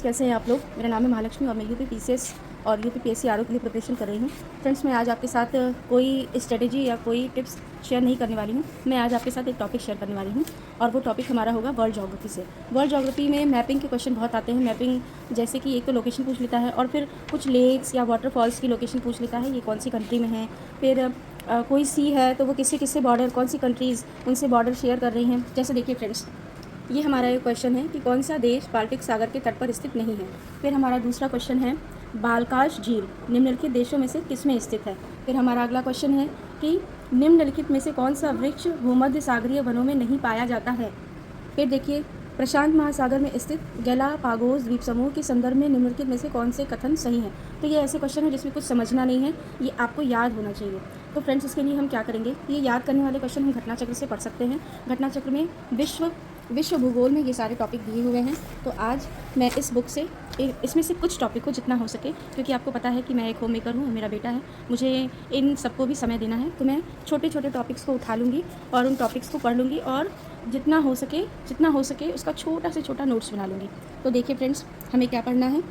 कैसे हैं आप लोग। मेरा नाम है महालक्ष्मी और मैं यूपी पीसीएस और यूपी पीएससी आरओ के लिए प्रिपरेशन कर रही हूँ। फ्रेंड्स, मैं आज आपके साथ कोई स्ट्रेटेजी या कोई टिप्स शेयर नहीं करने वाली हूँ। मैं आज आपके साथ एक टॉपिक शेयर करने वाली हूँ और वो टॉपिक हमारा होगा वर्ल्ड ज्योग्राफी से। वर्ल्ड ज्योग्राफी में मैपिंग के क्वेश्चन बहुत आते हैं। मैपिंग जैसे कि एक तो लोकेशन पूछ लेता है और फिर कुछ लेक्स या वाटरफॉल्स की लोकेशन पूछ लेता है, ये कौन सी कंट्री में है। फिर कोई सी है तो वो किससे किससे बॉर्डर, कौन सी कंट्रीज़ उनसे बॉर्डर शेयर कर रही हैं। जैसे देखिए फ्रेंड्स, ये हमारा एक क्वेश्चन है कि कौन सा देश बाल्टिक सागर के तट पर स्थित नहीं है। फिर हमारा दूसरा क्वेश्चन है बालकाश झील निम्नलिखित देशों में से किसमें स्थित है। फिर हमारा अगला क्वेश्चन है कि निम्नलिखित में से कौन सा वृक्ष भूमध्य सागरीय वनों में नहीं पाया जाता है। फिर देखिए, प्रशांत महासागर में स्थित गैलापागोस द्वीप समूह के संदर्भ में निम्नलिखित में से कौन से कथन सही हैं। तो ये ऐसे क्वेश्चन है जिसमें कुछ समझना नहीं है, ये आपको याद होना चाहिए। तो फ्रेंड्स, इसके लिए हम क्या करेंगे, ये याद करने वाले क्वेश्चन हम घटना चक्र से पढ़ सकते हैं। घटना चक्र में विश्व भूगोल में ये सारे टॉपिक दिए हुए हैं। तो आज मैं इस बुक से इसमें से कुछ टॉपिक को जितना हो सके, क्योंकि आपको पता है कि मैं एक होम मेकर हूँ, मेरा बेटा है, मुझे इन सबको भी समय देना है, तो मैं छोटे छोटे टॉपिक्स को उठा लूँगी और उन टॉपिक्स को पढ़ लूँगी और जितना हो सके उसका छोटा से छोटा नोट्स बना लूँगी। तो देखिए फ्रेंड्स, हमें क्या पढ़ना है,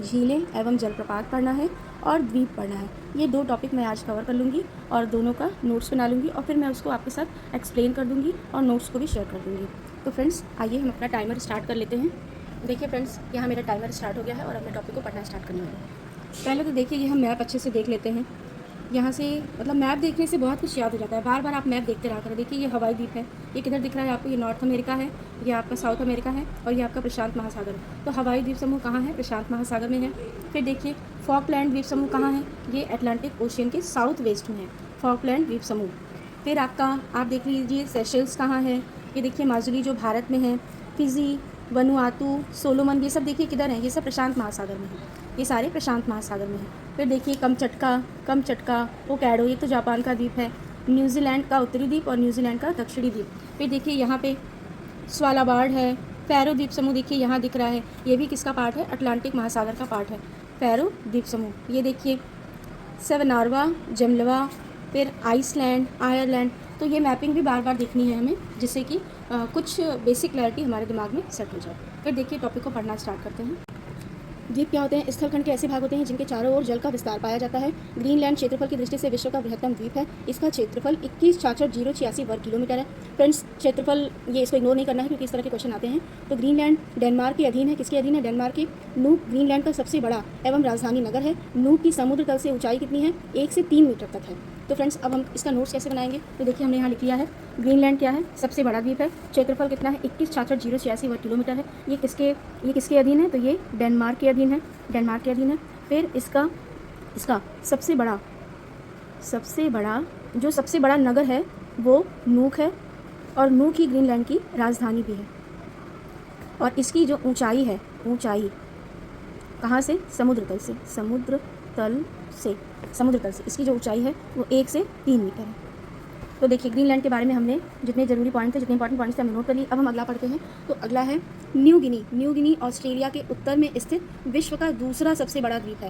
झीलें एवं जलप्रपात पढ़ना है और द्वीप पढ़ना है। ये दो टॉपिक मैं आज कवर कर लूँगी और दोनों का नोट्स बना लूँगी और फिर मैं उसको आपके साथ एक्सप्लेन कर दूँगी और नोट्स को भी शेयर कर दूँगी। तो फ्रेंड्स, आइए हम अपना टाइमर स्टार्ट कर लेते हैं। देखिए फ्रेंड्स, यहाँ मेरा टाइमर स्टार्ट हो गया है और अब मैं टॉपिक को पढ़ना स्टार्ट करने वाली हूँ। पहले तो देखिए, ये हम मैप अच्छे से देख लेते हैं। यहाँ से मतलब मैप देखने से बहुत कुछ याद हो जाता है, बार बार आप मैप देखते रहा करें। देखिए, ये हवाई द्वीप है, ये किधर दिख रहा है आपको, ये नॉर्थ अमेरिका है, ये आपका साउथ अमेरिका है और ये आपका प्रशांत महासागर है। तो हवाई द्वीप समूह कहाँ है, प्रशांत महासागर में है। फिर देखिए, फॉकलैंड द्वीप समूह कहाँ है, ये अटलांटिक ओशियन के साउथ वेस्ट में है, फॉकलैंड द्वीप समूह। फिर आप देख लीजिए सेशेल्स कहाँ है, ये देखिए माजुली जो भारत में है, फिजी, वनुआतू, सोलोमन, ये सब देखिए किधर है, ये सब प्रशांत महासागर में है, ये सारे प्रशांत महासागर में है। फिर देखिए कमचटका होक्काइडो, ये तो जापान का द्वीप है, न्यूजीलैंड का उत्तरी द्वीप और न्यूजीलैंड का दक्षिणी द्वीप। फिर देखिए यहाँ पे स्वालाबार्ड है, फैरो द्वीप समूह देखिए यहाँ दिख रहा है, ये भी किसका पार्ट है, अटलांटिक महासागर का पार्ट है, फैरो द्वीप समूह। ये देखिए सेवनारवा, जमलवा, फिर आइसलैंड, आयरलैंड। तो ये मैपिंग भी बार बार देखनी है हमें, जिससे कि कुछ बेसिक क्लैरिटी हमारे दिमाग में सेट हो जाए। फिर देखिए, टॉपिक को पढ़ना स्टार्ट करते हैं। द्वीप क्या होते हैं, स्थलखंड के ऐसे भाग होते हैं जिनके चारों ओर जल का विस्तार पाया जाता है। ग्रीनलैंड क्षेत्रफल की दृष्टि से विश्व का बृहत्तम द्वीप है। इसका क्षेत्रफल 21,66,086 वर्ग किलोमीटर है। फ्रेंड्स, क्षेत्रफल ये इसको इग्नोर नहीं करना है क्योंकि इस तरह के क्वेश्चन आते हैं। तो ग्रीनलैंड डेनमार्क के अधीन है। किसके अधीन है, डेनमार्क के। नूक ग्रीनलैंड का सबसे बड़ा एवं राजधानी नगर है। नूक की समुद्र तल से ऊंचाई कितनी है, 1 से 3 मीटर तक है। तो फ्रेंड्स, अब हम इसका नोट्स कैसे बनाएंगे, तो देखिए हमने यहाँ लिख लिया है, ग्रीनलैंड क्या है, सबसे बड़ा द्वीप है, क्षेत्रफल कितना है, 21,66,086 वर्ग किलोमीटर है। ये किसके अधीन है, तो ये डेनमार्क के अधीन है, डेनमार्क के अधीन है। फिर इसका सबसे बड़ा नगर है वो नूक है और नूक ही ग्रीनलैंड की राजधानी भी है। और इसकी जो ऊंचाई कहाँ से, समुद्र तल से इसकी जो ऊंचाई है वो 1 से 3 मीटर है। तो देखिए, ग्रीनलैंड के बारे में हमने जितने जरूरी पॉइंट थे, जितने इंपॉर्टेंट पॉइंट्स थे हमने नोट कर लिए। अब हम अगला पढ़ते हैं। तो अगला है न्यू गिनी ऑस्ट्रेलिया के उत्तर में स्थित विश्व का दूसरा सबसे बड़ा द्वीप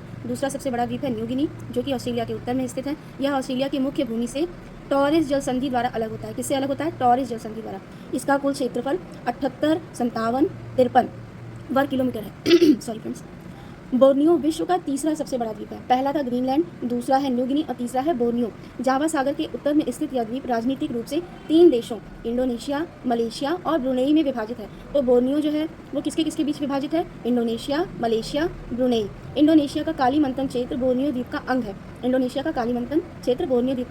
है न्यू गिनी, जो कि ऑस्ट्रेलिया के उत्तर में स्थित है। यह ऑस्ट्रेलिया की मुख्य भूमि से टॉरेस जल संधि द्वारा अलग होता है। किससे अलग होता है, टॉरेस जल संधि द्वारा। इसका कुल क्षेत्रफल 78, 57, 53 वर्ग किलोमीटर है। Sorry friends. बोर्नियो विश्व का तीसरा सबसे बड़ा द्वीप है। पहला था ग्रीनलैंड, दूसरा है न्यू गिनी और तीसरा है बोर्नियो। जावा सागर के उत्तर में स्थित यह द्वीप राजनीतिक रूप से 3 देशों इंडोनेशिया, मलेशिया और ब्रुनेई में विभाजित है। तो बोर्नियो जो है वो किसके बीच विभाजित है, इंडोनेशिया, मलेशिया, ब्रुनेई। इंडोनेशिया का कालीमंतन क्षेत्र बोर्नियो द्वीप का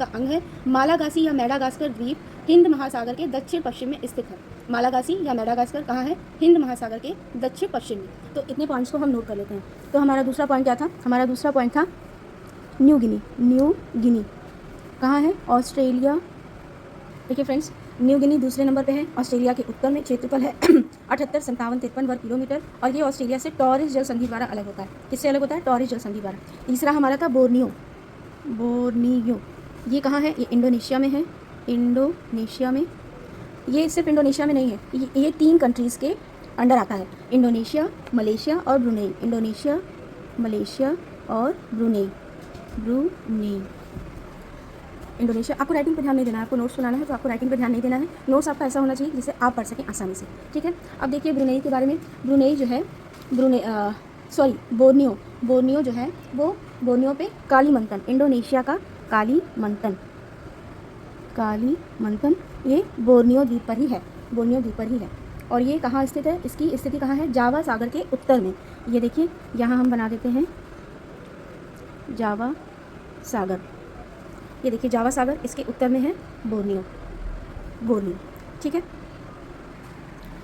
अंग है। मालागासी या मेडागास्कर द्वीप हिंद महासागर के दक्षिण पश्चिम में स्थित है। मालागासी या मेडागास्कर कहाँ है, हिंद महासागर के दक्षिण पश्चिम में। तो इतने पॉइंट्स को हम नोट कर लेते हैं। तो हमारा दूसरा पॉइंट क्या था, हमारा दूसरा पॉइंट था न्यू गिनी कहाँ है, ऑस्ट्रेलिया। देखिए फ्रेंड्स, न्यू गिनी दूसरे नंबर पे है, ऑस्ट्रेलिया के उत्तर में। क्षेत्रफल है 78, 57, 53 वर्ग किलोमीटर और ये ऑस्ट्रेलिया से टॉरेस जल संधि द्वारा अलग होता है। किससे अलग होता है, टॉरेस जल संधि द्वारा। तीसरा हमारा था बोर्नियो। ये कहाँ है, ये इंडोनेशिया में है, ये सिर्फ इंडोनेशिया में नहीं है, ये 3 कंट्रीज़ के अंडर आता है, इंडोनेशिया, मलेशिया और ब्रुनेई। इंडोनेशिया। आपको राइटिंग पर ध्यान नहीं देना है, आपको नोट्स बनाना है तो आपको राइटिंग पर ध्यान नहीं देना है। नोट्स आपका ऐसा होना चाहिए जिससे आप पढ़ सकें आसानी से, ठीक है। अब देखिए ब्रुनेई के बारे में। ब्रुनेई जो है बोर्नियो। बोर्नियो जो है वो बोर्नियो पे कालीमंतन, इंडोनेशिया का कालीमंतन, कालीमंतन ये बोर्नियो द्वीप पर ही है, बोर्नियो द्वीप पर ही है। और ये कहाँ स्थित है, इसकी स्थिति कहाँ है, जावा सागर के उत्तर में। ये देखिए यहाँ हम बना देते हैं जावा सागर, ये देखिए जावा सागर, इसके उत्तर में है बोर्नियो, बोर्नियो। ठीक है,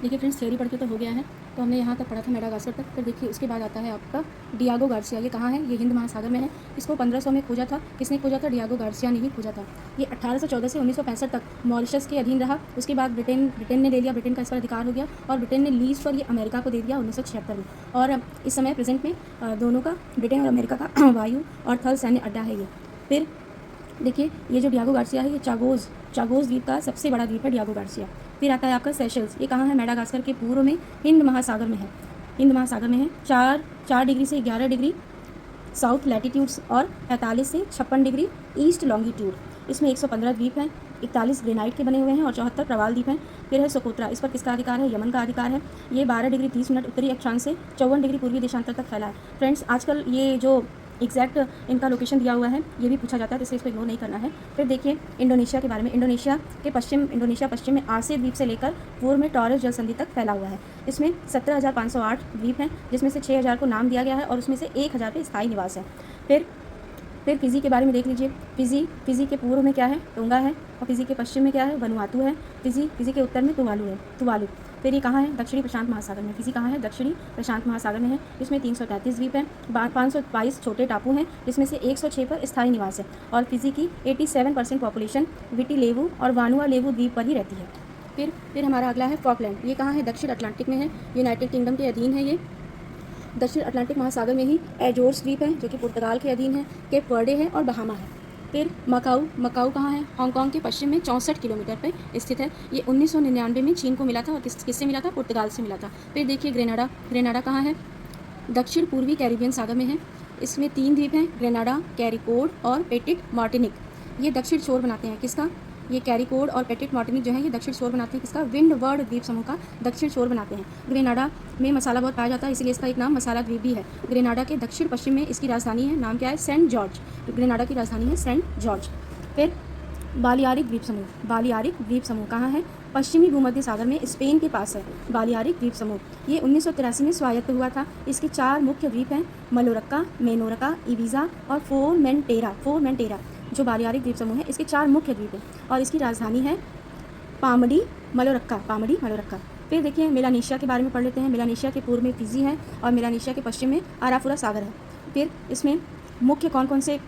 देखिए फ्रेंड्स थ्योरी पढ़ के तो हो गया है, तो हमने यहाँ तक पढ़ा था मेडागास्कर तक। फिर देखिए उसके बाद आता है आपका डियागो गार्सिया। ये कहाँ है, ये हिंद महासागर में है। इसको 1500 में खोजा था, किसने खोजा था, डियागो गार्सिया ने ही खोजा था। ये 1814 से 1965 तक मॉरिशस के अधीन रहा। उसके बाद ब्रिटेन ने ले लिया, ब्रिटेन का इस पर अधिकार हो गया और ब्रिटेन ने लीज पर ये अमेरिका को दे दिया 1976 में। और इस समय प्रेजेंट में दोनों का, ब्रिटेन और अमेरिका का वायु और थल सैन्य अड्डा है ये। फिर देखिए ये जो डियागो गार्सिया है, ये चागोज द्वीप का सबसे बड़ा द्वीप है डियागो गार्सिया। फिर आता है आपका सेशल्स। ये कहाँ है, मेडागास्कर के पूर्व में हिंद महासागर में है, हिंद महासागर में है। 4 डिग्री से 11 डिग्री साउथ लैटिट्यूड्स और 45 से 56 डिग्री ईस्ट लॉन्गिट्यूड। इसमें 115 द्वीप हैं, 41 ग्रेनाइट के बने हुए हैं और 74 प्रवाल द्वीप हैं। फिर है सोकोत्रा, इस पर किसका अधिकार है, यमन का अधिकार है। ये 12 डिग्री 30 मिनट उत्तरी अक्षांश से 54 डिग्री पूर्वी देशांतर तक फैला है। फ्रेंड्स आजकल ये जो एग्जैक्ट इनका लोकेशन दिया हुआ है ये भी पूछा जाता है, तो इसलिए इसको इग्नोर नहीं करना है। फिर देखिए इंडोनेशिया के बारे में। इंडोनेशिया पश्चिम में आसे द्वीप से लेकर पूर्व में टॉरस जल संधि तक फैला हुआ है। इसमें 17,508 द्वीप हैं, जिसमें से 6,000 को नाम दिया गया है और उसमें से 1,000 पे स्थायी निवास है। फिर फिजी के बारे में देख लीजिए। फिजी के पूर्व में क्या है, टोंगा है, और फिजी के पश्चिम में क्या है, वनुआतू है। फिजी के उत्तर में तुवालू। फिर ये कहाँ है, दक्षिणी प्रशांत महासागर में। फिजी कहाँ है, दक्षिणी प्रशांत महासागर में है। इसमें 333 द्वीप हैं, 522 छोटे टापू हैं, जिसमें से 106 पर स्थायी निवास है। और फिजी की 87% पॉपुलेशन विटी लेवू और वानुआ लेवू द्वीप पर ही रहती है। फिर हमारा अगला है फॉकलैंड। ये कहाँ है, दक्षिण अटलांटिक में है, यूनाइटेड किंगडम के अधीन है। ये दक्षिण अटलांटिक महासागर में ही एजोर्स द्वीप है जो कि पुर्तगाल के अधीन है, केप वर्डे है और बहामा है। फिर मकाऊ कहाँ है, हांगकांग के पश्चिम में 64 किलोमीटर पर स्थित है। ये 1999 में चीन को मिला था और किससे मिला था, पुर्तगाल से मिला था। फिर देखिए ग्रेनाडा कहाँ है, दक्षिण पूर्वी कैरिबियन सागर में है। इसमें 3 द्वीप हैं, ग्रेनाडा, कैरिकोड और पेटिट मार्टिनिक। ये दक्षिण शोर बनाते हैं किसका, ये कैरिकोड और पेटिट मार्टिनिक जो है ये दक्षिण शोर बनाते हैं किसका, विंडवर्ड द्वीप समूह का दक्षिण शोर बनाते हैं। ग्रेनाडा में मसाला बहुत पाया जाता है, इसलिए इसका एक नाम मसाला द्वीप भी है। ग्रेनाडा के दक्षिण पश्चिम में इसकी राजधानी है, नाम क्या है, सेंट जॉर्ज। ग्रेनाडा की राजधानी है सेंट जॉर्ज। फिर बालियारिक द्वीप समूह कहाँ है, पश्चिमी भूमध्य सागर में स्पेन के पास है बालियारिक द्वीप समूह। ये 1983 में स्वायत्त हुआ था। इसके 4 मुख्य द्वीप हैं, मलोरक्का, मेनोरका, इबिजा और फोरमेंटेरा जो बालियारिक द्वीप समूह है, इसके 4 मुख्य द्वीप हैं और इसकी राजधानी है पामडी मलोरक्का। फिर देखिए मेलानेशिया के बारे में पढ़ लेते हैं। मेलानेशिया के पूर्व में फिजी है और मेलानेशिया के पश्चिम में आराफुरा सागर है। फिर इसमें मुख्य कौन कौन से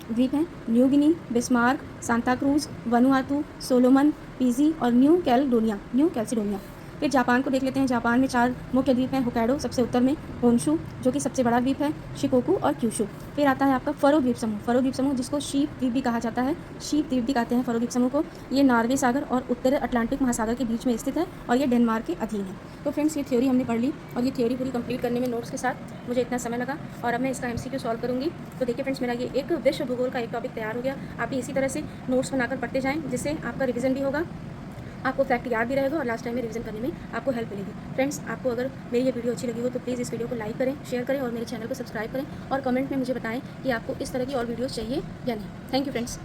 द्वीप हैं, New Guinea, Bismarck, Santa cruise, Vanuatu, Solomon, Fiji और न्यू कैल्सिडोनिया। फिर जापान को देख लेते हैं। जापान में 4 मुख्य द्वीप हैं, होक्काइडो सबसे उत्तर में, होन्शु जो कि सबसे बड़ा द्वीप है, शिकोकू और क्यूशु। फिर आता है आपका फरो द्वीप समूह जिसको शीप द्वीप भी कहा जाता है, शीप द्वीप भी कहते हैं फरो द्वीप समूह को। ये नॉर्वे सागर और उत्तर अटलांटिक महासागर के बीच में स्थित है और ये डेनमार्क के अधीन है। तो फ्रेंड्स ये थ्योरी हमने पढ़ ली और ये थ्योरी पूरी कंप्लीट करने में नोट्स के साथ मुझे इतना समय लगा और अब मैं इसका MCQ सॉल्व करूँगी। तो देखिए फ्रेंड्स मेरा ये एक विश्व भूगोल का एक टॉपिक तैयार हो गया। आप भी इसी तरह से नोट्स बनाकर पढ़ते जाएँ, जिससे आपका रिविजन भी होगा, आपको फैक्ट याद भी रहेगा और लास्ट टाइम में रिवीजन करने में आपको हेल्प मिलेगी। फ्रेंड्स आपको अगर मेरी ये वीडियो अच्छी लगी हो तो प्लीज़ इस वीडियो को लाइक करें, शेयर करें और मेरे चैनल को सब्सक्राइब करें और कमेंट में मुझे बताएं कि आपको इस तरह की और वीडियोस चाहिए या नहीं। Thank you friends.